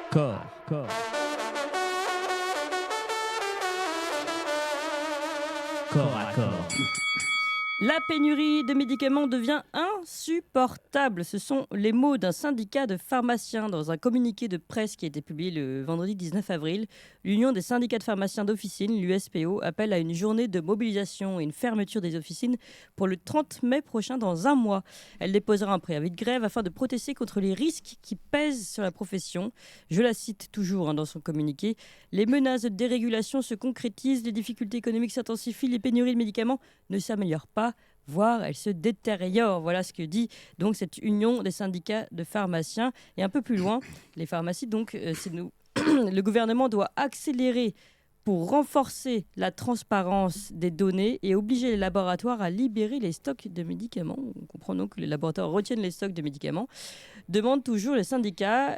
Corps. Corps à corps. La pénurie de médicaments devient insupportable. Ce sont les mots d'un syndicat de pharmaciens dans un communiqué de presse qui a été publié le vendredi 19 avril. L'Union des syndicats de pharmaciens d'officine, l'USPO, appelle à une journée de mobilisation et une fermeture des officines pour le 30 mai prochain, dans un mois. Elle déposera un préavis de grève afin de protester contre les risques qui pèsent sur la profession. Je la cite toujours dans son communiqué. Les menaces de dérégulation se concrétisent, les difficultés économiques s'intensifient, les pénuries de médicaments ne s'améliorent pas, voire elle se détériore. Voilà ce que dit donc cette union des syndicats de pharmaciens. Et un peu plus loin, les pharmacies, le gouvernement doit accélérer pour renforcer la transparence des données et obliger les laboratoires à libérer les stocks de médicaments. On comprend donc que les laboratoires retiennent les stocks de médicaments. Demandent toujours les syndicats.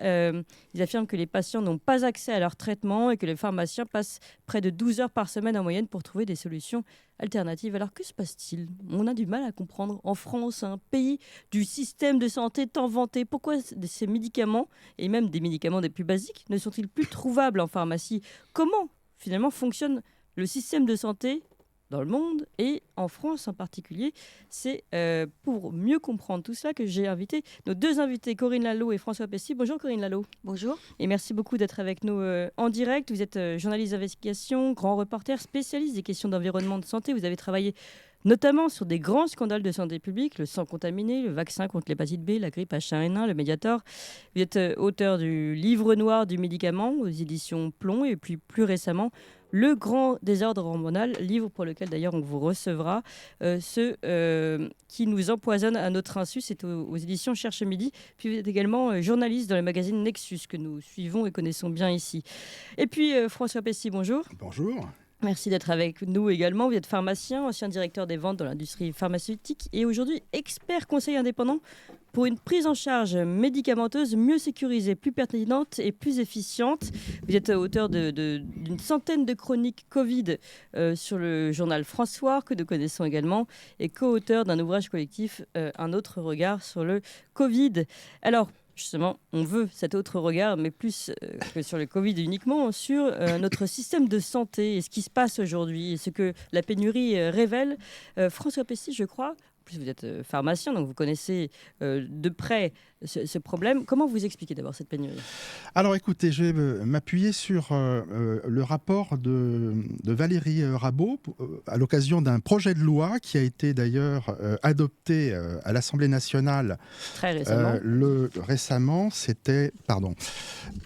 Ils affirment que les patients n'ont pas accès à leur traitement et que les pharmaciens passent près de 12 heures par semaine en moyenne pour trouver des solutions alternatives. Alors que se passe-t-il ? On a du mal à comprendre. En France, un pays du système de santé tant vanté, pourquoi ces médicaments, et même des médicaments des plus basiques, ne sont-ils plus trouvables en pharmacie ? Comment finalement fonctionne le système de santé dans le monde et en France en particulier? C'est pour mieux comprendre tout cela que j'ai invité nos deux invités, Corinne Lalo et François Pessy. Bonjour Corinne Lalo. Bonjour. Et merci beaucoup d'être avec nous en direct. Vous êtes journaliste d'investigation, grand reporter, spécialiste des questions d'environnement de santé. Vous avez travaillé notamment sur des grands scandales de santé publique, le sang contaminé, le vaccin contre l'hépatite B, la grippe H1N1, le Mediator. Vous êtes auteur du livre noir du médicament aux éditions Plomb et puis plus récemment Le grand désordre hormonal, livre pour lequel d'ailleurs on vous recevra, qui nous empoisonne à notre insu. C'est aux éditions Cherche Midi. Puis vous êtes également journaliste dans le magazine Nexus que nous suivons et connaissons bien ici. Et puis François Pessy, bonjour. Bonjour. Merci d'être avec nous également. Vous êtes pharmacien, ancien directeur des ventes dans l'industrie pharmaceutique et aujourd'hui expert conseil indépendant pour une prise en charge médicamenteuse mieux sécurisée, plus pertinente et plus efficiente. Vous êtes auteur d'une centaine de chroniques Covid sur le journal François, que nous connaissons également, et co-auteur d'un ouvrage collectif, Un autre regard sur le Covid. Alors, justement, on veut cet autre regard, mais plus que sur le Covid uniquement, sur notre système de santé et ce qui se passe aujourd'hui et ce que la pénurie révèle. François Pessy, je crois, en plus vous êtes pharmacien, donc vous connaissez de près ce problème. Comment vous expliquez d'abord cette pénurie ? Alors écoutez, je vais m'appuyer sur le rapport de Valérie Rabault à l'occasion d'un projet de loi qui a été d'ailleurs adopté à l'Assemblée nationale très récemment. Récemment, c'était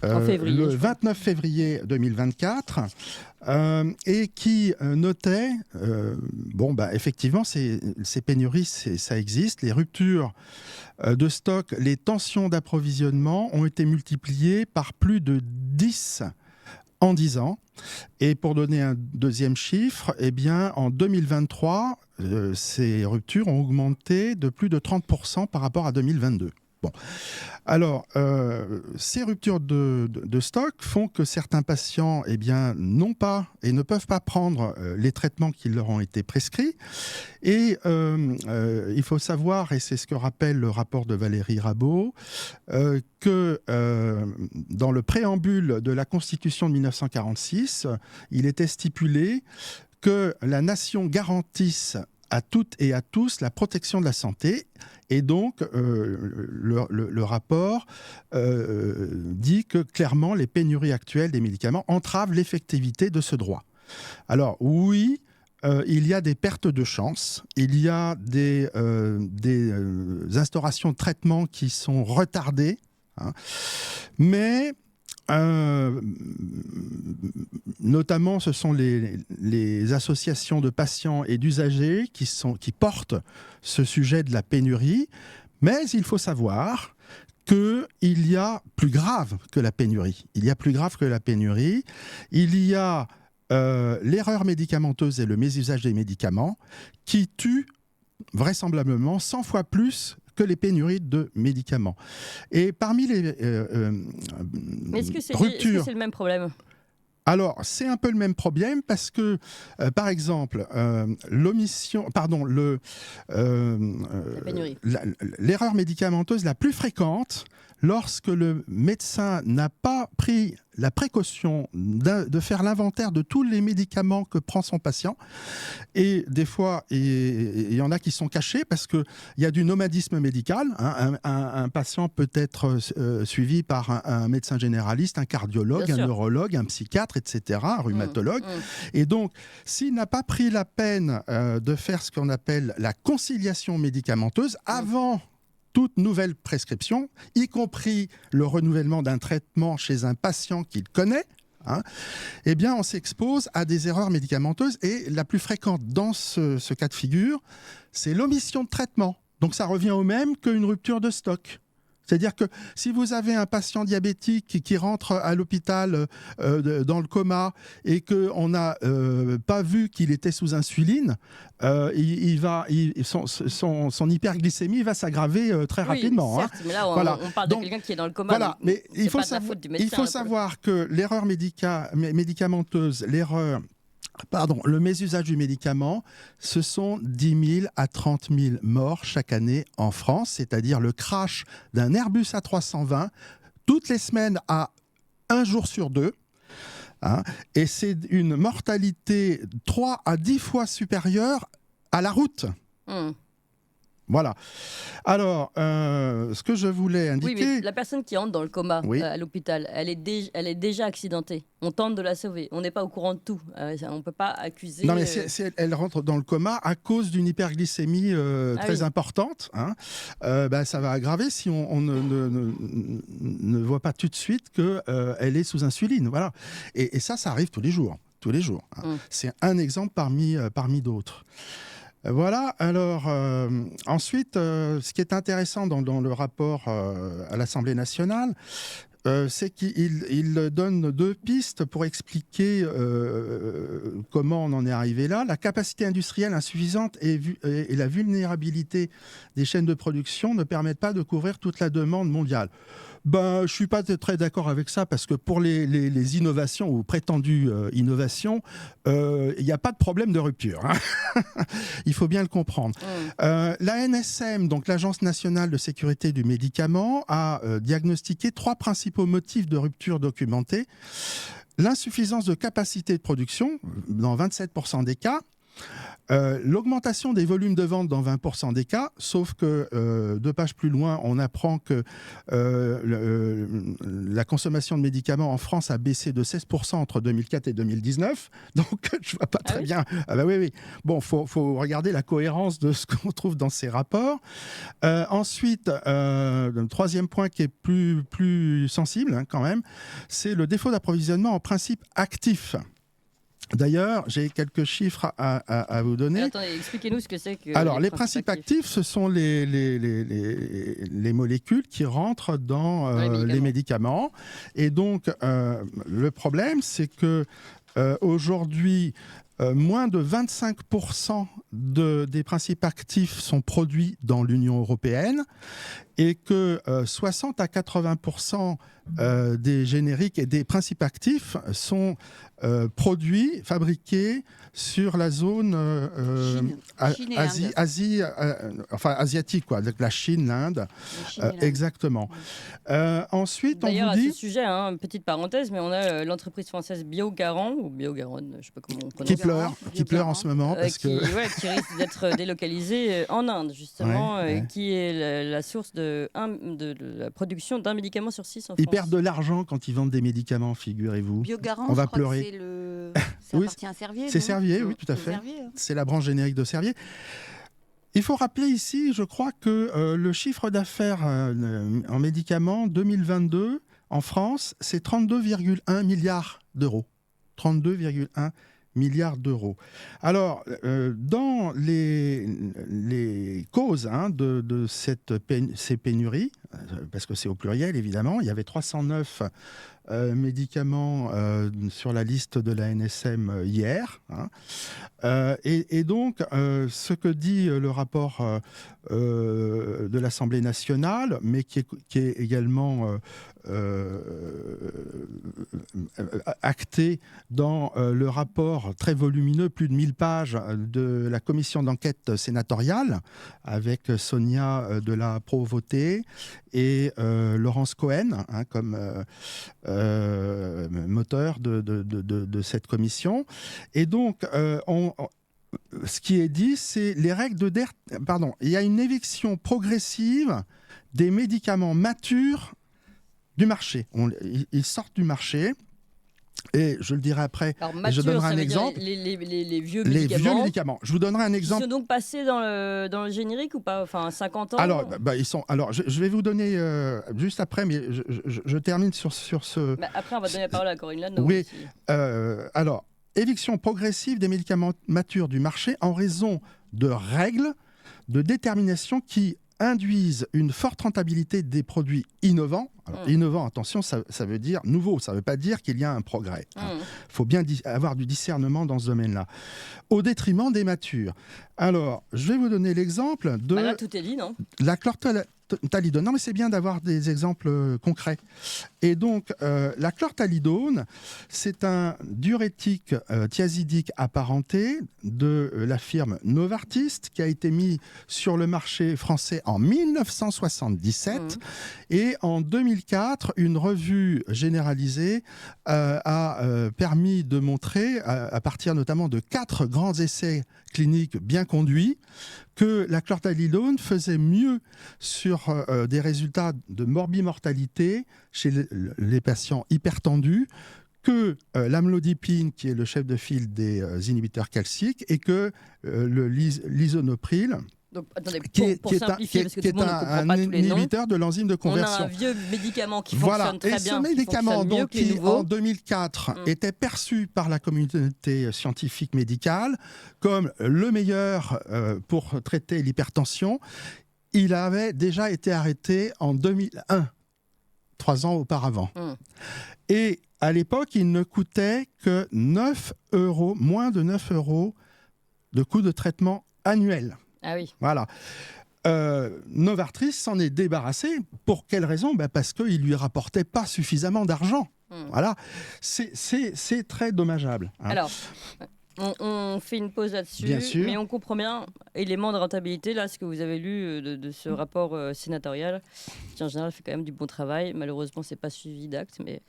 en février, le 29 février 2024. Et qui notait, effectivement, ces pénuries, ça existe. Les ruptures de stock, les tensions d'approvisionnement ont été multipliées par plus de 10 en 10 ans. Et pour donner un deuxième chiffre, en 2023, ces ruptures ont augmenté de plus de 30% par rapport à 2022. Bon. Alors, ces ruptures de stock font que certains patients n'ont pas et ne peuvent pas prendre les traitements qui leur ont été prescrits. Et il faut savoir, et c'est ce que rappelle le rapport de Valérie Rabault, que dans le préambule de la Constitution de 1946, il était stipulé que la nation garantisse à toutes et à tous la protection de la santé. Et donc, le rapport dit que clairement, les pénuries actuelles des médicaments entravent l'effectivité de ce droit. Alors oui, il y a des pertes de chance, il y a des instaurations de traitements qui sont retardées, mais notamment ce sont les associations de patients et d'usagers qui portent ce sujet de la pénurie, mais il faut savoir qu'il y a plus grave que la pénurie. Il y a l'erreur médicamenteuse et le mésusage des médicaments qui tuent vraisemblablement 100 fois plus que les pénuries de médicaments. Et parmi les est-ce que ruptures... c'est le même problème ? Alors, c'est un peu le même problème parce que, par exemple, l'erreur médicamenteuse la plus fréquente, lorsque le médecin n'a pas pris la précaution de faire l'inventaire de tous les médicaments que prend son patient, et des fois, il y en a qui sont cachés parce qu'il y a du nomadisme médical. Un patient peut être suivi par un médecin généraliste, un cardiologue, un neurologue, un psychiatre, etc., un rhumatologue. Et donc, s'il n'a pas pris la peine de faire ce qu'on appelle la conciliation médicamenteuse avant toute nouvelle prescription, y compris le renouvellement d'un traitement chez un patient qu'il connaît, eh bien, on s'expose à des erreurs médicamenteuses. Et la plus fréquente dans ce cas de figure, c'est l'omission de traitement. Donc, ça revient au même qu'une rupture de stock. C'est-à-dire que si vous avez un patient diabétique qui rentre à l'hôpital dans le coma et qu'on n'a pas vu qu'il était sous insuline, son hyperglycémie va s'aggraver très rapidement. Certes, mais là, on parle de quelqu'un qui est dans le coma. Voilà, mais il faut savoir que l'erreur médicamenteuse, le mésusage du médicament, ce sont 10 000 à 30 000 morts chaque année en France, c'est-à-dire le crash d'un Airbus A320 toutes les semaines à 1 jour sur 2. Et c'est une mortalité 3 à 10 fois supérieure à la route. Voilà. Alors, ce que je voulais indiquer... Oui, mais la personne qui entre dans le coma à l'hôpital, elle est déjà accidentée. On tente de la sauver. On n'est pas au courant de tout. On ne peut pas accuser... Non, mais elle rentre dans le coma à cause d'une hyperglycémie très importante. Ça va aggraver si on ne voit pas tout de suite qu'elle est sous insuline. Voilà. Et ça arrive tous les jours. C'est un exemple parmi d'autres. Voilà, alors ensuite, ce qui est intéressant dans le rapport à l'Assemblée nationale, c'est qu'il donne 2 pistes pour expliquer comment on en est arrivé là. La capacité industrielle insuffisante et la vulnérabilité des chaînes de production ne permettent pas de couvrir toute la demande mondiale. Je ne suis pas très d'accord avec ça parce que pour les innovations ou prétendues innovations, il n'y a pas de problème de rupture. Il faut bien le comprendre. L'ANSM, donc l'Agence nationale de sécurité du médicament, a diagnostiqué 3 principaux motifs de rupture documentés. L'insuffisance de capacité de production, dans 27% des cas. L'augmentation des volumes de vente dans 20% des cas, sauf que 2 pages plus loin, on apprend que la consommation de médicaments en France a baissé de 16% entre 2004 et 2019. Donc, je ne vois pas très bien. Oui. Bon, faut regarder la cohérence de ce qu'on trouve dans ces rapports. Ensuite, le 3e point qui est plus sensible quand même, c'est le défaut d'approvisionnement en principe actif. D'ailleurs, j'ai quelques chiffres à vous donner. Attendez, expliquez-nous ce que c'est que... Alors, les principes actifs, ce sont les molécules qui rentrent dans les médicaments. Et donc, le problème, c'est que aujourd'hui, moins de 25% des principes actifs sont produits dans l'Union européenne et que 60 à 80% des génériques et des principes actifs sont produits, fabriqués sur la zone asiatique, quoi, donc la Chine, l'Inde. Exactement. Ensuite, d'ailleurs, on vous dit... à ce sujet, petite parenthèse, mais on a l'entreprise française Biogarant, ou Biogaronne, je ne sais pas comment on prononce. Qui pleure en ce moment. Parce qui risque d'être délocalisée en Inde, justement, qui est la source de la production d'un médicament sur 6 en France. Ils perdent de l'argent quand ils vendent des médicaments, figurez-vous. Biogarant, on va pleurer. Ça appartient à Servier. C'est Servier, oui, tout à fait. C'est la branche générique de Servier. Il faut rappeler ici, je crois, que le chiffre d'affaires en médicaments 2022 en France, c'est 32,1 milliards d'euros. 32,1 milliards d'euros. Alors, dans les causes de ces pénuries, parce que c'est au pluriel évidemment, il y avait 309 médicaments sur la liste de la NSM hier. Hein. Et donc, ce que dit le rapport de l'Assemblée nationale, mais qui est également acté dans le rapport très volumineux, plus de 1000 pages, de la commission d'enquête sénatoriale, avec Sonia de la Provoté et Laurence Cohen, hein, comme moteur de cette commission. Et donc, ce qui est dit, c'est les règles de il y a une éviction progressive des médicaments matures du marché. Ils sortent du marché. Et je le dirai après. Alors, mature, je donnerai un exemple. Les vieux les médicaments. vieux médicaments. Je vous donnerai un exemple. Ils sont donc passés dans le générique ou pas? Enfin, 50 ans. Alors, ils sont. Alors, je vais vous donner juste après, mais je termine sur ce. Après, on va donner la parole à Corinne Lano. Oui. Alors, éviction progressive des médicaments matures du marché en raison de règles de détermination qui induisent une forte rentabilité des produits innovants. Alors, innovant, attention, ça veut dire nouveau, ça ne veut pas dire qu'il y a un progrès. Il faut bien avoir du discernement dans ce domaine-là, au détriment des matures. Alors, je vais vous donner l'exemple de là, tout est dit, non? La chlorthalidone. Non, mais c'est bien d'avoir des exemples concrets. Et donc, la chlorthalidone, c'est un diurétique thiazidique apparenté de la firme Novartis qui a été mis sur le marché français en 1977. Et en 2004, une revue généralisée a permis de montrer, à partir notamment de 4 grands essais cliniques bien conduits, que la chlorthalidone faisait mieux sur des résultats de morbimortalité chez les patients hypertendus que l'amlodipine, qui est le chef de file des inhibiteurs calciques, et que l'isonoprile, donc, attendez, pour simplifier, parce que tout le monde ne comprend pas tous les noms, inhibiteur de l'enzyme de conversion. On a un vieux médicament qui fonctionne très bien. Et ce médicament, donc, qui en 2004 était perçu par la communauté scientifique médicale comme le meilleur pour traiter l'hypertension, il avait déjà été arrêté en 2001, 3 ans auparavant. Et à l'époque, il ne coûtait que 9 €, moins de 9 € de coût de traitement annuel. Ah oui. Voilà. Novartis s'en est débarrassé. Pour quelle raison? Parce qu'il ne lui rapportait pas suffisamment d'argent. Voilà. C'est très dommageable. Hein. Alors, on fait une pause là-dessus, mais on comprend bien, élément de rentabilité, là, ce que vous avez lu de ce rapport sénatorial, qui en général fait quand même du bon travail. Malheureusement, ce n'est pas suivi d'actes, mais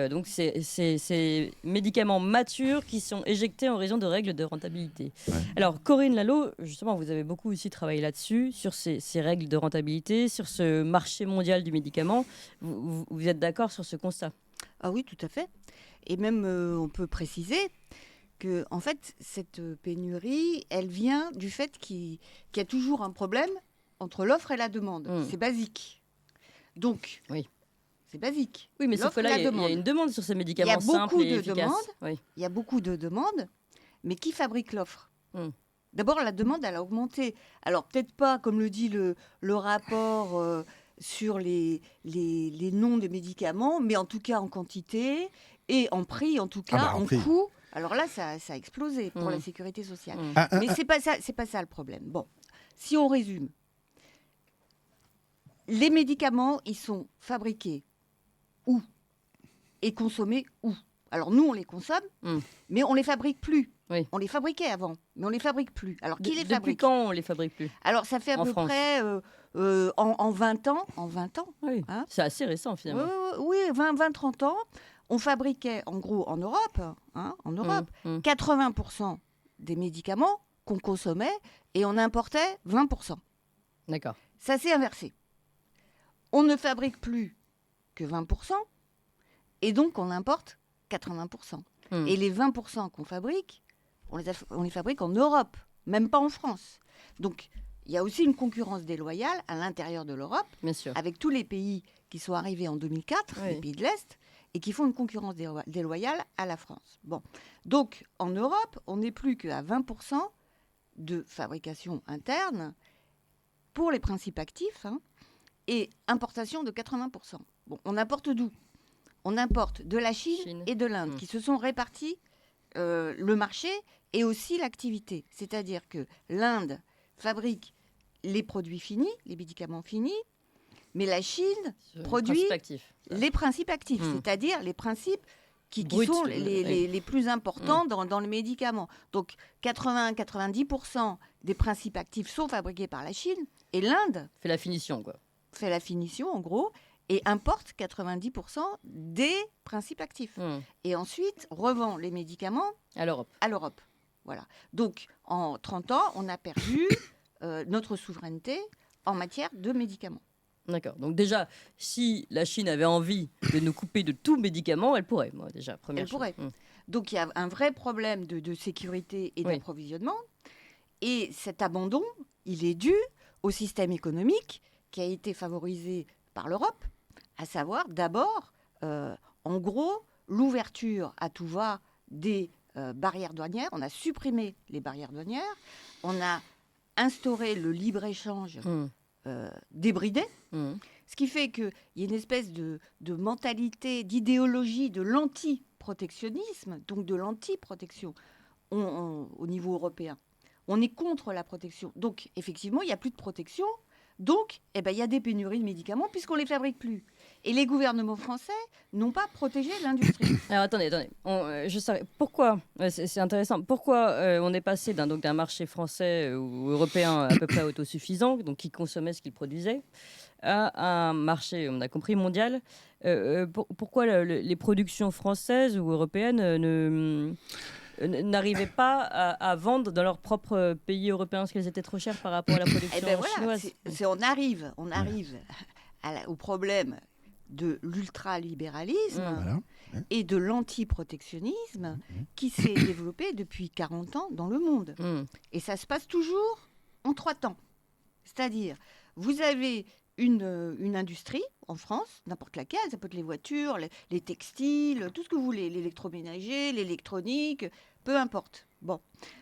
donc c'est ces médicaments matures qui sont éjectés en raison de règles de rentabilité. Ouais. Alors, Corinne Lalo, justement, vous avez beaucoup aussi travaillé là-dessus, sur ces règles de rentabilité, sur ce marché mondial du médicament. Vous êtes d'accord sur ce constat? Ah oui, tout à fait. Et même, on peut préciser que, en fait, cette pénurie, elle vient du fait qu'il y a toujours un problème entre l'offre et la demande. C'est basique. Donc, c'est basique. Oui, mais sauf que là, il y a une demande sur ces médicaments simples et efficaces. Il y a beaucoup de demandes, mais qui fabrique l'offre? D'abord, la demande, elle a augmenté. Alors, peut-être pas, comme le dit le rapport sur les noms des médicaments, mais en tout cas en quantité et en prix, en tout cas en coût. Alors là, ça a explosé pour la sécurité sociale. Mais c'est pas ça le problème. Bon, si on résume, les médicaments, ils sont fabriqués où et consommés où? Alors nous, on les consomme, mais on les fabrique plus. Oui. On les fabriquait avant, mais on les fabrique plus. Alors qui les fabrique? Depuis quand on les fabrique plus? Alors ça fait à peu près en 20 ans. En 20 ans. Oui. Hein, c'est assez récent finalement. Oui, 20-30 ans. On fabriquait, en gros, en Europe, 80% des médicaments qu'on consommait et on importait 20%. D'accord. Ça s'est inversé. On ne fabrique plus que 20% et donc on importe 80%. Et les 20% qu'on fabrique, on les fabrique en Europe, même pas en France. Donc, il y a aussi une concurrence déloyale à l'intérieur de l'Europe, avec tous les pays qui sont arrivés en 2004, les pays de l'Est, et qui font une concurrence déloyale à la France. Bon. Donc, en Europe, on n'est plus qu'à 20% de fabrication interne pour les principes actifs et importation de 80%. Bon, on importe d'où? on importe de la Chine et de l'Inde, qui se sont répartis le marché et aussi l'activité. C'est-à-dire que l'Inde fabrique les produits finis, les médicaments finis, mais la Chine produit les principes actifs, c'est-à-dire les principes qui sont les plus importants dans le médicament. Donc 80-90% des principes actifs sont fabriqués par la Chine et l'Inde fait la finition, quoi. Fait la finition en gros et importe 90% des principes actifs. Et ensuite revend les médicaments à l'Europe. Voilà. Donc en 30 ans, on a perdu notre souveraineté en matière de médicaments. D'accord. Donc déjà, si la Chine avait envie de nous couper de tout médicament, elle pourrait, moi, déjà, première chose. Elle pourrait. Donc il y a un vrai problème de sécurité et d'approvisionnement. Et cet abandon, il est dû au système économique qui a été favorisé par l'Europe, à savoir d'abord, en gros, l'ouverture à tout va des barrières douanières. On a supprimé les barrières douanières. On a instauré le libre-échange débridé, ce qui fait qu'il y a une espèce de mentalité, d'idéologie de l'anti-protectionnisme, donc de l'anti-protection au niveau européen. On est contre la protection. Donc, effectivement, il n'y a plus de protection. Donc, il y a des pénuries de médicaments puisqu'on ne les fabrique plus. Et les gouvernements français n'ont pas protégé l'industrie. Alors, attendez. Je sais pourquoi, c'est intéressant, pourquoi on est passé d'un marché français ou européen à peu près autosuffisant, donc qui consommait ce qu'il produisait, à un marché, on a compris, mondial. Pourquoi les productions françaises ou européennes n'arrivaient pas à vendre dans leur propre pays européen parce qu'elles étaient trop chères par rapport à la production chinoise. On arrive au problème de l'ultralibéralisme et de l'antiprotectionnisme qui s'est développé depuis 40 ans dans le monde. Et ça se passe toujours en 3 temps. C'est-à-dire, vous avez une industrie en France, n'importe laquelle, ça peut être les voitures, les textiles, tout ce que vous voulez, l'électroménager, l'électronique, peu importe. Bon,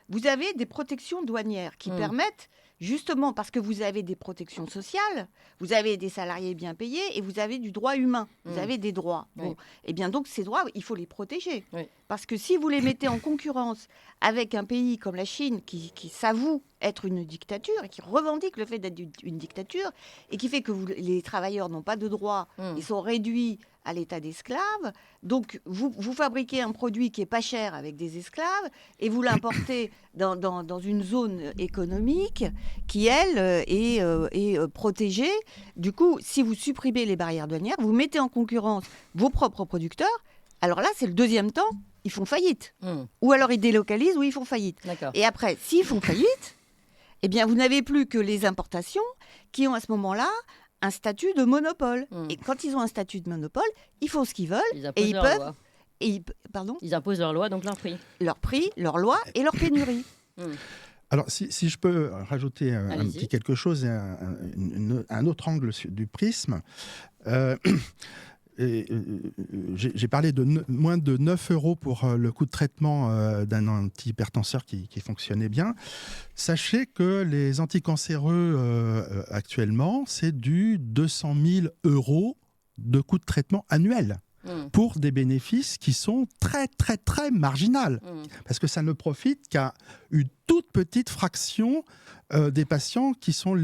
vous avez des protections douanières qui permettent, justement parce que vous avez des protections sociales, vous avez des salariés bien payés et vous avez du droit humain, vous avez des droits. Bon, et bien donc ces droits, il faut les protéger. Parce que si vous les mettez en concurrence avec un pays comme la Chine qui s'avoue être une dictature et qui revendique le fait d'être une dictature et qui fait que les travailleurs n'ont pas de droits, ils sont réduits à l'état d'esclaves. Donc, vous fabriquez un produit qui est pas cher avec des esclaves et vous l'importez dans une zone économique qui, elle, est protégée. Du coup, si vous supprimez les barrières douanières, vous mettez en concurrence vos propres producteurs. Alors là, c'est le deuxième temps, ils font faillite. Ou alors ils délocalisent ou ils font faillite. Et après, s'ils font faillite, eh bien, vous n'avez plus que les importations qui ont à ce moment-là un statut de monopole. Et quand ils ont un statut de monopole, ils font ce qu'ils veulent et ils peuvent. Ils imposent leur loi, donc leur prix. Leur prix, leur loi et leur pénurie. Alors, si je peux rajouter un petit quelque chose et un autre angle du prisme. J'ai parlé de moins de 9 € pour le coût de traitement d'un antihypertenseur qui fonctionnait bien. Sachez que les anticancéreux actuellement, c'est du 200 000 € de coût de traitement annuel pour des bénéfices qui sont très, très, très marginaux. Parce que ça ne profite qu'à une toute petite fraction des patients qui sont,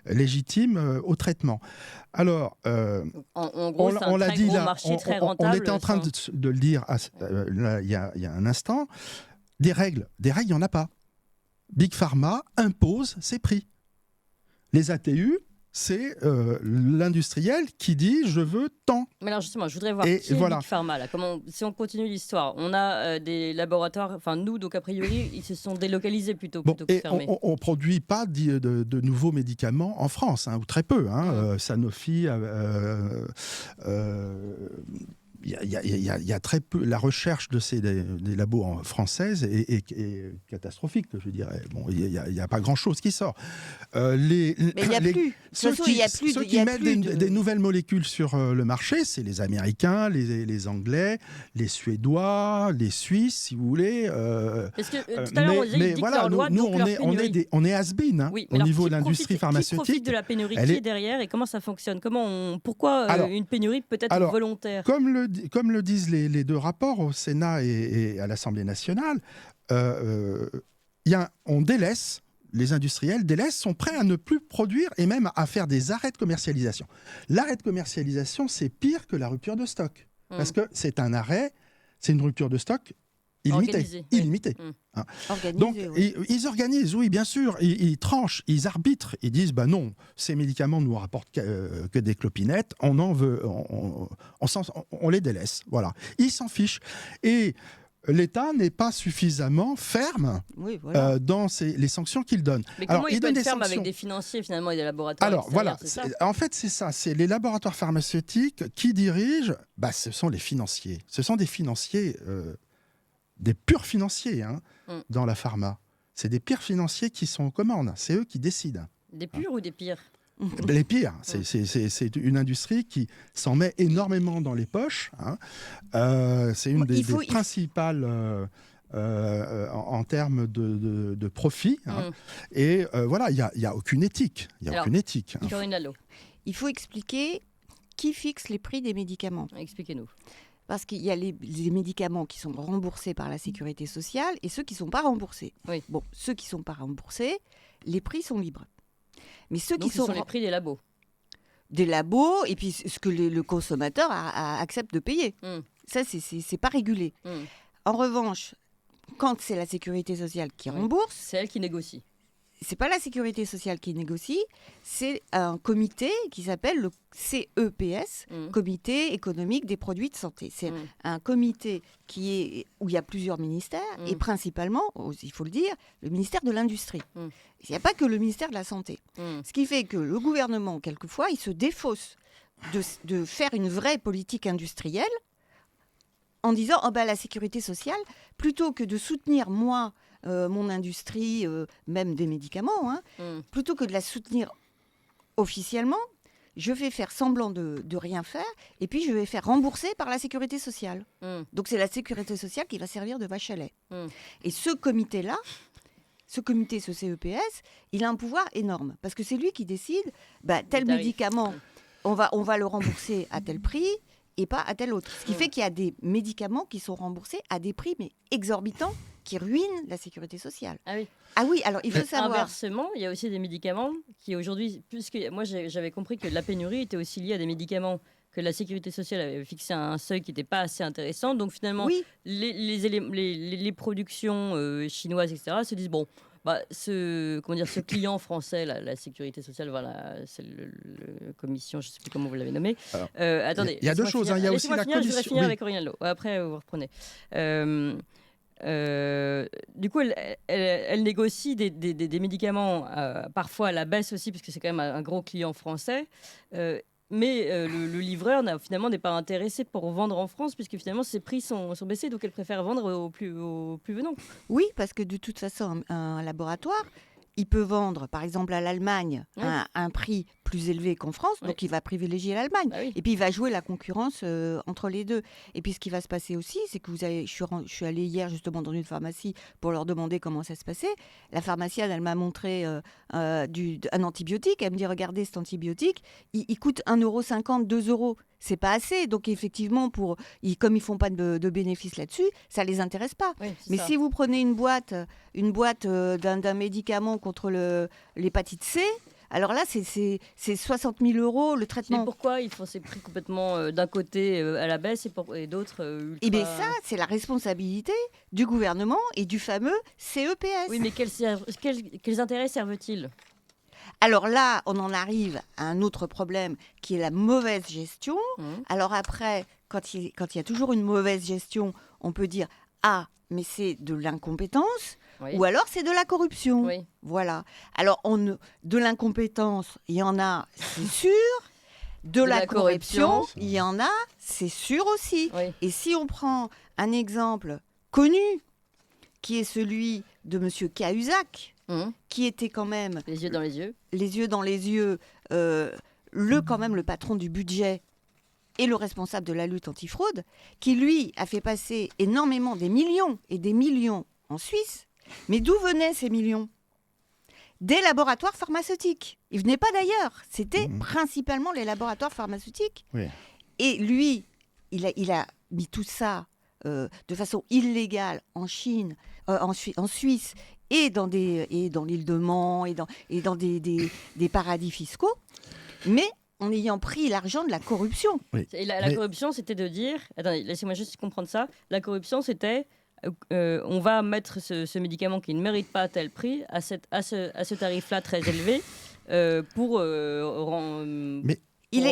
légitimes au traitement. Alors, en gros, on l'a dit là, on était en train ça. de le dire là, il y a un instant, des règles, il n'y en a pas. Big Pharma impose ses prix. Les ATU, c'est l'industriel qui dit je veux tant. Mais alors justement, je voudrais voir qui est Big Pharma là. Si on continue l'histoire, on a des laboratoires, enfin nous donc a priori ils se sont délocalisés plutôt que fermés. On ne produit pas de nouveaux médicaments en France, ou très peu. Sanofi y a très peu. La recherche de des labos françaises est catastrophique, je dirais. Bon, il n'y a pas grand-chose qui sort. Mais il n'y a plus. De toute façon, il y a plus. Ceux qui mettent des nouvelles molécules sur le marché, c'est les Américains, les Anglais, les Suédois, les Suisses, si vous voulez. Parce que tout à l'heure, on disait qu'ils voilà, leur loi, nous, donc leur pénurie. on est has-been, hein, Oui, au niveau de l'industrie pharmaceutique. Qui profite de la pénurie qui est derrière et comment ça fonctionne? Pourquoi une pénurie peut être volontaire? Comme le disent les deux rapports au Sénat et à l'Assemblée nationale, on délaisse, les industriels délaissent, sont prêts à ne plus produire et même à faire des arrêts de commercialisation. L'arrêt de commercialisation, c'est pire que la rupture de stock. Parce que c'est un arrêt, c'est une rupture de stock illimitée. Hein. Donc, ils organisent, oui, bien sûr. Ils tranchent, ils arbitrent. Ils disent, non, ces médicaments ne nous rapportent que des clopinettes. On en veut, on les délaisse. Voilà. Ils s'en fichent. Et l'État n'est pas suffisamment ferme dans les sanctions qu'il donne. Mais comment il peut être ferme avec des financiers, finalement, et des laboratoires? Alors, voilà. En fait, c'est ça. C'est les laboratoires pharmaceutiques qui dirigent. Ce sont les financiers. Ce sont des financiers... des purs financiers dans la pharma. C'est des purs financiers qui sont aux commandes. C'est eux qui décident. Des purs ou des pires? Les pires. C'est une industrie qui s'en met énormément dans les poches. C'est une des principales en termes de profit. Et voilà, il n'y a aucune éthique. Il faut expliquer qui fixe les prix des médicaments. Expliquez-nous. Parce qu'il y a les médicaments qui sont remboursés par la sécurité sociale et ceux qui ne sont pas remboursés. Oui. Bon, ceux qui ne sont pas remboursés, les prix sont libres. Mais ceux Donc, qui sont les prix des labos. Des labos, et puis ce que le consommateur accepte de payer. Ça, c'est pas régulé. En revanche, quand c'est la sécurité sociale qui rembourse... C'est elle qui négocie. C'est pas la sécurité sociale qui négocie, c'est un comité qui s'appelle le CEPS, Comité économique des produits de santé. C'est un comité où il y a plusieurs ministères et principalement, il faut le dire, le ministère de l'Industrie. Il n'y a pas que le ministère de la Santé. Ce qui fait que le gouvernement, quelquefois, il se défausse de faire une vraie politique industrielle en disant la sécurité sociale, plutôt que de soutenir moi, mon industrie, même des médicaments, plutôt que de la soutenir officiellement, je vais faire semblant de rien faire et puis je vais faire rembourser par la sécurité sociale. Donc c'est la sécurité sociale qui va servir de vache à lait. Et ce comité-là, ce CEPS, il a un pouvoir énorme parce que c'est lui qui décide tel médicament, on va le rembourser à tel prix et pas à tel autre. Ce qui fait qu'il y a des médicaments qui sont remboursés à des prix mais exorbitants qui ruinent la sécurité sociale. Ah oui, alors il faut savoir... Inversement, il y a aussi des médicaments qui aujourd'hui, puisque moi j'avais compris que la pénurie était aussi liée à des médicaments que la sécurité sociale avait fixé à un seuil qui n'était pas assez intéressant. Donc finalement, les productions chinoises, etc., se disent, ce client français, la sécurité sociale, voilà, c'est la commission, je ne sais plus comment vous l'avez nommé. Attendez. Il y a deux choses. Il y a aussi la commission. Je voudrais finir avec Aurélien Lot. Après, vous reprenez. Du coup, elle négocie des médicaments parfois à la baisse aussi, parce que c'est quand même un gros client français. Mais le livreur finalement n'est pas intéressé pour vendre en France, puisque finalement ses prix sont baissés, donc elle préfère vendre au plus venant. Oui, parce que de toute façon, un laboratoire, il peut vendre, par exemple, à l'Allemagne à un prix plus élevé qu'en France, donc il va privilégier l'Allemagne. Et puis il va jouer la concurrence entre les deux. Et puis ce qui va se passer aussi, c'est que je suis allée hier justement dans une pharmacie pour leur demander comment ça se passait. La pharmacienne, elle m'a montré un antibiotique. Elle me dit, regardez cet antibiotique, il coûte 1,50 €, 2 €. C'est pas assez. Donc effectivement, comme ils font pas de bénéfices là-dessus, ça les intéresse pas. Mais si vous prenez une boîte d'un médicament contre l'hépatite C, alors là, c'est 60 000 € le traitement. Mais pourquoi ils font ces prix complètement d'un côté à la baisse et d'autres ultra... Eh bien ça, c'est la responsabilité du gouvernement et du fameux CEPS. Oui, mais quels intérêts servent-ils ? Alors là, on en arrive à un autre problème qui est la mauvaise gestion. Alors après, quand il y a toujours une mauvaise gestion, on peut dire « Ah, mais c'est de l'incompétence ». Ou alors c'est de la corruption. Voilà. Alors de l'incompétence, il y en a, c'est sûr. De la corruption, corruption. il y en a, c'est sûr aussi. Oui. Et si on prend un exemple connu, qui est celui de M. Cahuzac, qui était quand même, Les yeux dans les yeux. les yeux dans les yeux, quand même le patron du budget et le responsable de la lutte antifraude, qui lui a fait passer énormément des millions et des millions en Suisse. Mais d'où venaient ces millions ? Des laboratoires pharmaceutiques. Ils venaient pas d'ailleurs. C'était principalement les laboratoires pharmaceutiques. Oui. Et lui, il a mis tout ça de façon illégale en Chine, en Suisse et dans l'île de Man et dans des paradis fiscaux, mais en ayant pris l'argent de la corruption. Oui. Et la corruption, c'était de dire... Attendez, laissez-moi juste comprendre ça. La corruption, c'était... on va mettre ce médicament qui ne mérite pas tel prix à ce tarif-là très élevé pour... Mais il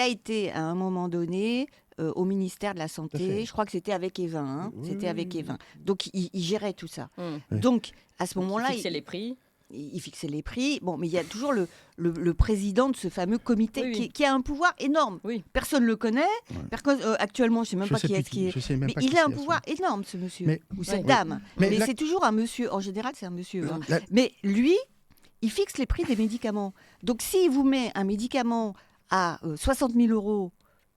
a été à un moment donné au ministère de la Tout à fait. Santé. Je crois que c'était avec Evin. Hein. Oui, C'était avec Evin. Donc il gérait tout ça. Oui. Donc à ce moment-là, fixer les prix. il fixait les prix. Bon, mais il y a toujours le président de ce fameux comité Oui, oui. qui a un pouvoir énorme. Oui. Personne ne le connaît. Actuellement, je ne sais même Je pas sais qui plus est-ce qui est. je sais même Mais pas il qui a un c'est, pouvoir énorme, ce monsieur. Mais- ou cette Ouais. dame. Mais Mais la- c'est toujours un monsieur. En général, c'est un monsieur. hein. La- Mais lui, il fixe les prix des médicaments. Donc, s'il vous met un médicament à 60 000 €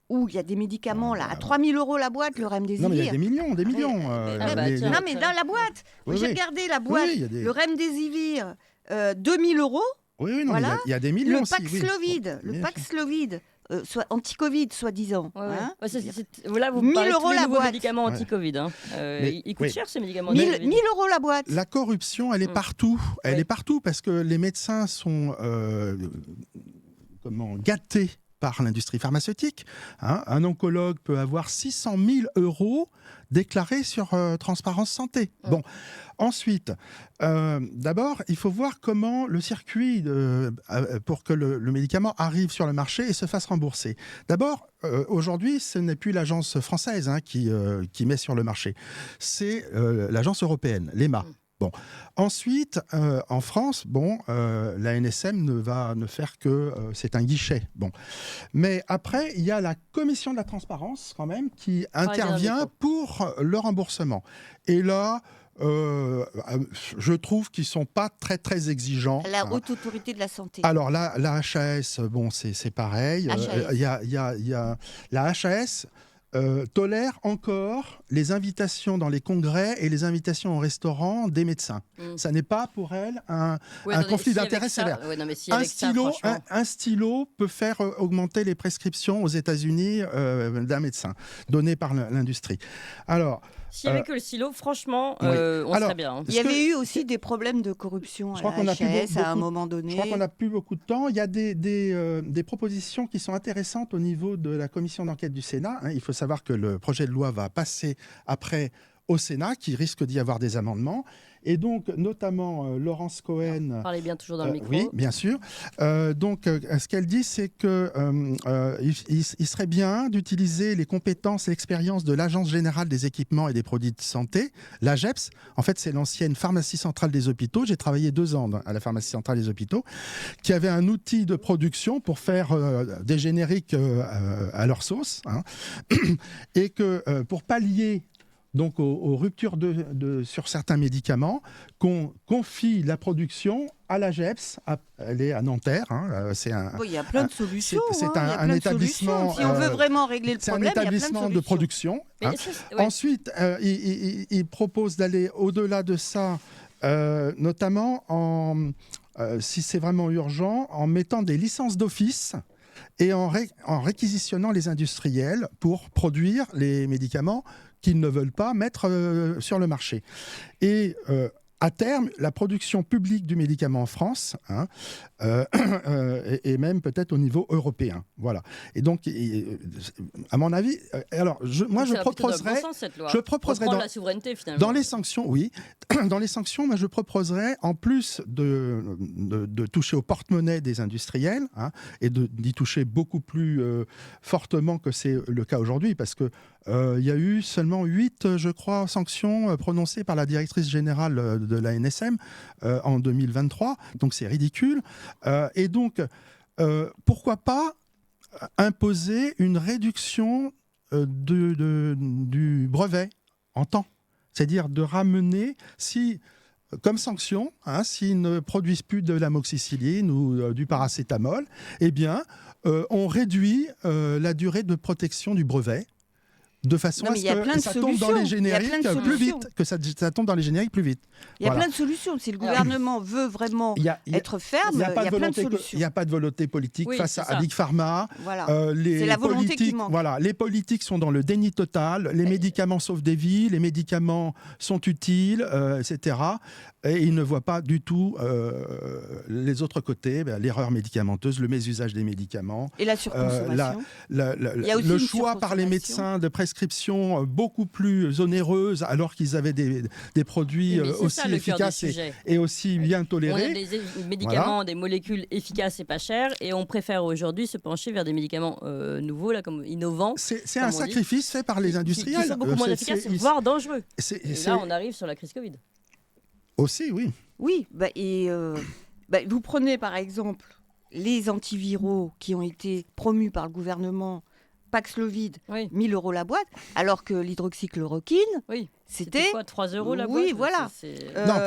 ou il y a des médicaments là, à 3 000 € la boîte, le Remdesivir. Non, mais il y a des millions, des millions. Ah bah, tiens. Non, mais dans la boîte. Oui, J'ai oui. regardé la boîte. Oui, il y a des- Le Remdesivir, 2 000 €. Oui, oui, non, Voilà. mais il y a des millions Le aussi. oui. Paxlovid, Bon, le bien Paxlovid, soit anti-Covid, soi-disant. Ouais, ouais. hein. Ouais, là, vous 1000 parlez de tous € les la nouveaux boîte. médicaments Ouais. anti-Covid. Hein. Mais- Ils coûtent oui. cher, ces médicaments 1000 anti-Covid. 1000 € la boîte. La corruption, elle est partout. Elle Oui. est partout parce que les médecins sont gâtés par l'industrie pharmaceutique. Hein. Un oncologue peut avoir 600 000 € déclarés sur Transparence Santé. Bon. Ensuite, d'abord, il faut voir comment le circuit pour que le médicament arrive sur le marché et se fasse rembourser. D'abord, aujourd'hui, ce n'est plus l'agence française qui met sur le marché. C'est l'agence européenne, l'EMA. Bon. Ensuite, en France, la NSM ne faire que c'est un guichet. Bon. Mais après, il y a la commission de la transparence quand même qui intervient pour le remboursement. Et là, je trouve qu'ils sont pas très très exigeants. La haute autorité de la santé. Alors la HAS, c'est pareil. HAS. Il y a la HAS. Tolère encore les invitations dans les congrès et les invitations au restaurant des médecins. Ça n'est pas pour elle un conflit d'intérêts sévère. Un stylo peut faire augmenter les prescriptions aux États-Unis d'un médecin donné par l'industrie. Alors, s'il n'y avait que le stylo, franchement, oui. on Alors, serait bien. Hein. Il y avait eu aussi des problèmes de corruption à la HAS à un moment donné. Je crois qu'on n'a plus beaucoup de temps. Il y a des propositions qui sont intéressantes au niveau de la commission d'enquête du Sénat. Il faut savoir que le projet de loi va passer après au Sénat, qui risque d'y avoir des amendements. Et donc, notamment, Laurence Cohen... Parlez bien toujours dans le micro. Oui, bien sûr. Ce qu'elle dit, c'est qu'il serait bien d'utiliser les compétences et l'expérience de l'Agence générale des équipements et des produits de santé, l'AGEPS. En fait, c'est l'ancienne pharmacie centrale des hôpitaux. J'ai travaillé 2 ans à la pharmacie centrale des hôpitaux, qui avait un outil de production pour faire des génériques à leur sauce. Hein. Et que pour pallier donc aux ruptures sur certains médicaments, qu'on confie la production à l'AGEPS, elle est à Nanterre. Hein, il y a plein de solutions. C'est il y a un plein de établissement. solutions. Si on veut vraiment régler le C'est un problème, il y a plein de établissement solutions. de production. Mais Hein. ouais. Ensuite, il propose d'aller au-delà de ça, notamment si c'est vraiment urgent, en mettant des licences d'office et en réquisitionnant les industriels pour produire les médicaments qu'ils ne veulent pas mettre sur le marché. Et à terme, la production publique du médicament en France, et même peut-être au niveau européen. Voilà. Et donc, à mon avis, alors, moi, je proposerais... Je proposerais la souveraineté, finalement. Dans les sanctions, oui. Dans les sanctions, moi, je proposerais, en plus de toucher au porte-monnaie des industriels, et d'y toucher beaucoup plus fortement que c'est le cas aujourd'hui, parce que il y a eu seulement 8, je crois, sanctions prononcées par la directrice générale de la NSM en 2023. Donc, c'est ridicule. Et donc, pourquoi pas imposer une réduction du brevet en temps. C'est-à-dire de ramener, comme sanction, s'ils ne produisent plus de l'amoxicilline ou du paracétamol, eh bien, on réduit la durée de protection du brevet de façon à ce que ça tombe dans les génériques plus vite, ça tombe dans les génériques plus vite. Il y a plein de solutions. Si le gouvernement veut vraiment être ferme, il y a plein de solutions. Il n'y a pas de volonté politique face à Big Pharma. Voilà. C'est la volonté qui manque. Voilà, les politiques sont dans le déni total. Les médicaments sauvent des vies, les médicaments sont utiles, etc. Et ils ne voient pas du tout les autres côtés, l'erreur médicamenteuse, le mésusage des médicaments. Et la surconsommation. Le choix par les médecins de prescription beaucoup plus onéreuse alors qu'ils avaient des produits aussi efficaces et aussi bien tolérés. On a des médicaments, des molécules efficaces et pas chères, et on préfère aujourd'hui se pencher vers des médicaments nouveaux, là, comme innovants. C'est un sacrifice fait par les industriels. Qui sont beaucoup moins efficaces, voire dangereux. Là, on arrive sur la crise Covid. Aussi, oui. Oui, vous prenez par exemple les antiviraux qui ont été promus par le gouvernement, Paxlovid, 1 000 € la boîte, alors que l'hydroxychloroquine, c'était quoi, 3 € la boîte? Oui, voilà. Puis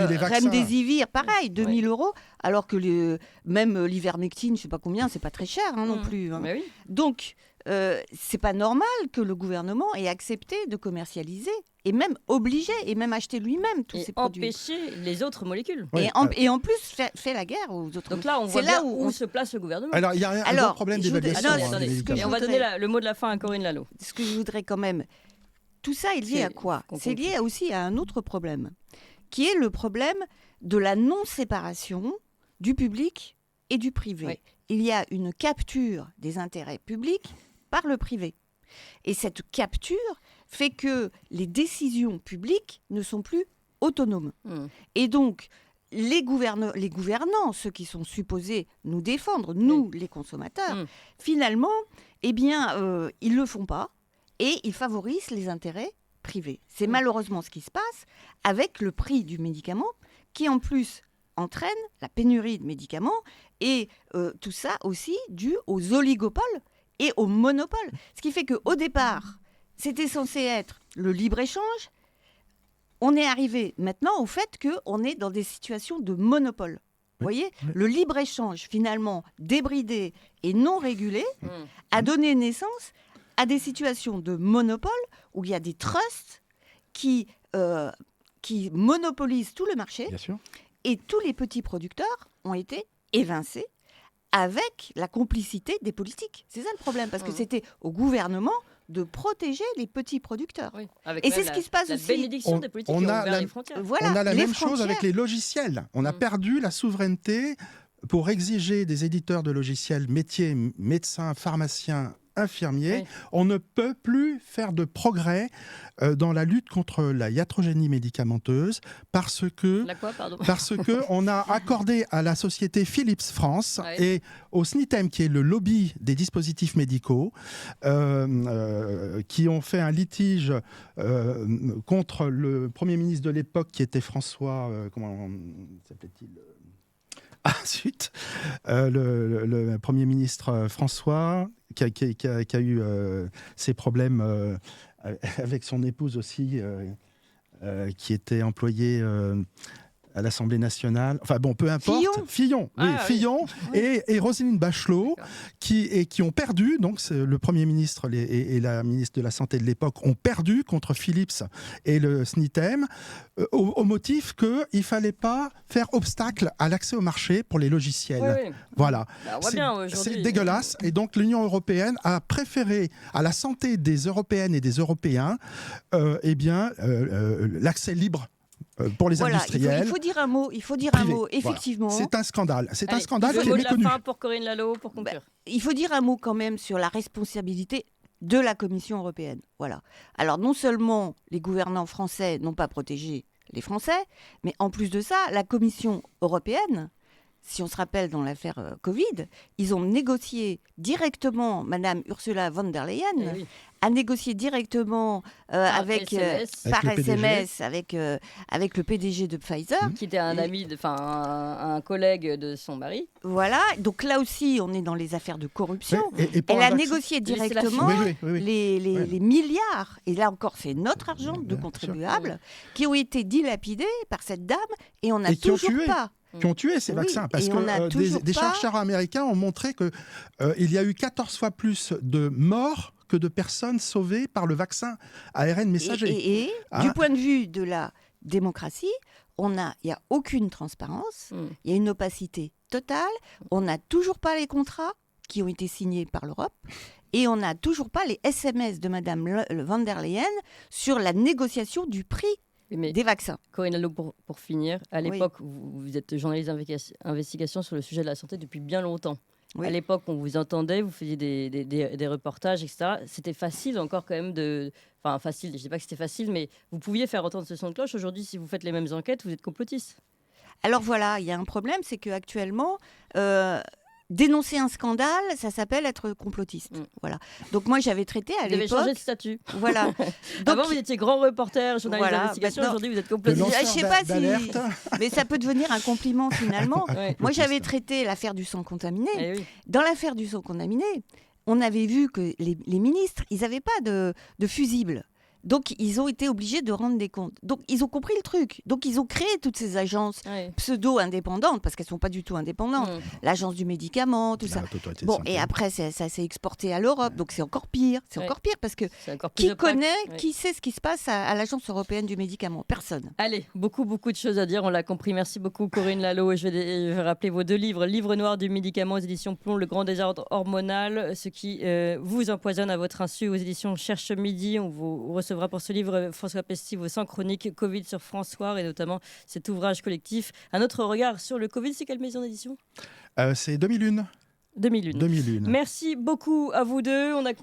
les vaccins. Remdesivir, pareil, 2 000 €, alors que même l'ivermectine, je ne sais pas combien, c'est pas très cher non plus. Hein. Oui. Donc, c'est pas normal que le gouvernement ait accepté de commercialiser et même obligé et même acheter lui-même tous ces produits. Et empêcher les autres molécules. Et en plus, fait la guerre aux autres. Donc là, on voit bien où se place le gouvernement. Alors, il y a un gros problème d'évaluation. Et on va donner le mot de la fin à Corinne Lalo. Ce que je voudrais quand même... Tout ça est lié à quoi? C'est lié aussi à un autre problème, qui est le problème de la non-séparation du public et du privé. Oui. Il y a une capture des intérêts publics par le privé. Et cette capture fait que les décisions publiques ne sont plus autonomes. Et donc, les gouvernants, ceux qui sont supposés nous défendre, nous, les consommateurs, finalement, eh bien, ils ne le font pas et ils favorisent les intérêts privés. C'est malheureusement ce qui se passe avec le prix du médicament qui, en plus, entraîne la pénurie de médicaments et tout ça aussi dû aux oligopoles et aux monopoles. Ce qui fait qu'au départ, c'était censé être le libre-échange. On est arrivé maintenant au fait qu'on est dans des situations de monopole. Vous voyez, le libre-échange, finalement, débridé et non régulé, a donné naissance à des situations de monopole où il y a des trusts qui monopolisent tout le marché. Bien sûr. Et tous les petits producteurs ont été évincés avec la complicité des politiques. C'est ça le problème, parce que c'était au gouvernement de protéger les petits producteurs. Oui, et c'est ce qui se passe aussi. La bénédiction des politiques qui ont ouvert les frontières. Voilà, on a la même frontières. chose avec les logiciels. On a perdu la souveraineté pour exiger des éditeurs de logiciels, médecins, pharmaciens, infirmiers. On ne peut plus faire de progrès dans la lutte contre la iatrogénie médicamenteuse parce que on a accordé à la société Philips France et au SNITEM, qui est le lobby des dispositifs médicaux, qui ont fait un litige contre le Premier ministre de l'époque, qui était François... comment s'appelait-il ? Ensuite, le Premier ministre François, qui a eu ses problèmes avec son épouse aussi, qui était employée à l'Assemblée nationale. Enfin bon, peu importe. Fillon. Et Roselyne Bachelot, qui ont perdu, donc le Premier ministre et la ministre de la Santé de l'époque ont perdu contre Philips et le SNITEM au motif qu'il ne fallait pas faire obstacle à l'accès au marché pour les logiciels. Voilà. C'est dégueulasse. Et donc l'Union européenne a préféré à la santé des Européennes et des Européens l'accès libre pour les industriels. Il faut dire un mot, effectivement. Voilà. C'est un scandale. C'est un scandale qui est méconnu. Le mot de la fin pour Corinne Lalo, pour conclure. Il faut dire un mot quand même sur la responsabilité de la Commission européenne. Voilà. Alors non seulement les gouvernants français n'ont pas protégé les Français, mais en plus de ça, la Commission européenne si on se rappelle dans l'affaire Covid, ils ont négocié directement, Madame Ursula von der Leyen a négocié directement par SMS avec le PDG de Pfizer. Qui était un ami, un collègue de son mari. Voilà, donc là aussi, on est dans les affaires de corruption. Et Elle a négocié directement les milliards, et là encore, c'est notre argent de contribuables, qui ont été dilapidés par cette dame, et on n'a toujours pas... Qui ont tué ces vaccins, parce que des chercheurs américains ont montré qu'il y a eu 14 fois plus de morts que de personnes sauvées par le vaccin ARN messager. Et du point de vue de la démocratie, il n'y a aucune transparence, il y a une opacité totale, on n'a toujours pas les contrats qui ont été signés par l'Europe, et on n'a toujours pas les SMS de Madame von der Leyen sur la négociation du prix des vaccins. Corinne Lalo, pour finir, à l'époque, vous êtes journaliste d'investigation sur le sujet de la santé depuis bien longtemps. Oui. À l'époque, on vous entendait, vous faisiez des reportages, etc. C'était facile encore quand même Enfin, facile, je ne dis pas que c'était facile, mais vous pouviez faire entendre ce son de cloche. Aujourd'hui, si vous faites les mêmes enquêtes, vous êtes complotiste. Alors voilà, il y a un problème, c'est qu'actuellement... dénoncer un scandale, ça s'appelle être complotiste. Voilà. Donc moi, j'avais traité à l'époque... Vous avez changé de statut. Voilà. Donc, avant, vous étiez grand reporter, journaliste d'investigation. Aujourd'hui, vous êtes complotiste. Je ne sais pas si... Mais ça peut devenir un compliment, finalement. Moi, j'avais traité l'affaire du sang contaminé. Dans l'affaire du sang contaminé, on avait vu que les ministres, ils n'avaient pas de fusibles. Donc, ils ont été obligés de rendre des comptes. Donc, ils ont compris le truc. Donc, ils ont créé toutes ces agences pseudo-indépendantes, parce qu'elles ne sont pas du tout indépendantes. L'agence du médicament, tout ça. Bon, et après, ça s'est exporté à l'Europe. Donc, c'est encore pire. C'est encore pire, parce que qui sait ce qui se passe à l'Agence européenne du médicament? Personne. Allez, beaucoup de choses à dire. On l'a compris. Merci beaucoup, Corinne Lalo. Je vais rappeler vos 2 livres. Livre noir du médicament aux éditions Plomb, Le grand désordre hormonal, ce qui vous empoisonne à votre insu aux éditions Cherche Midi. On vous recevra pour ce livre François Pesty, vos 100 chroniques Covid sur François, et notamment cet ouvrage collectif. Un autre regard sur le Covid, c'est quelle maison d'édition? C'est 2001. 2001. Merci beaucoup à vous deux. On a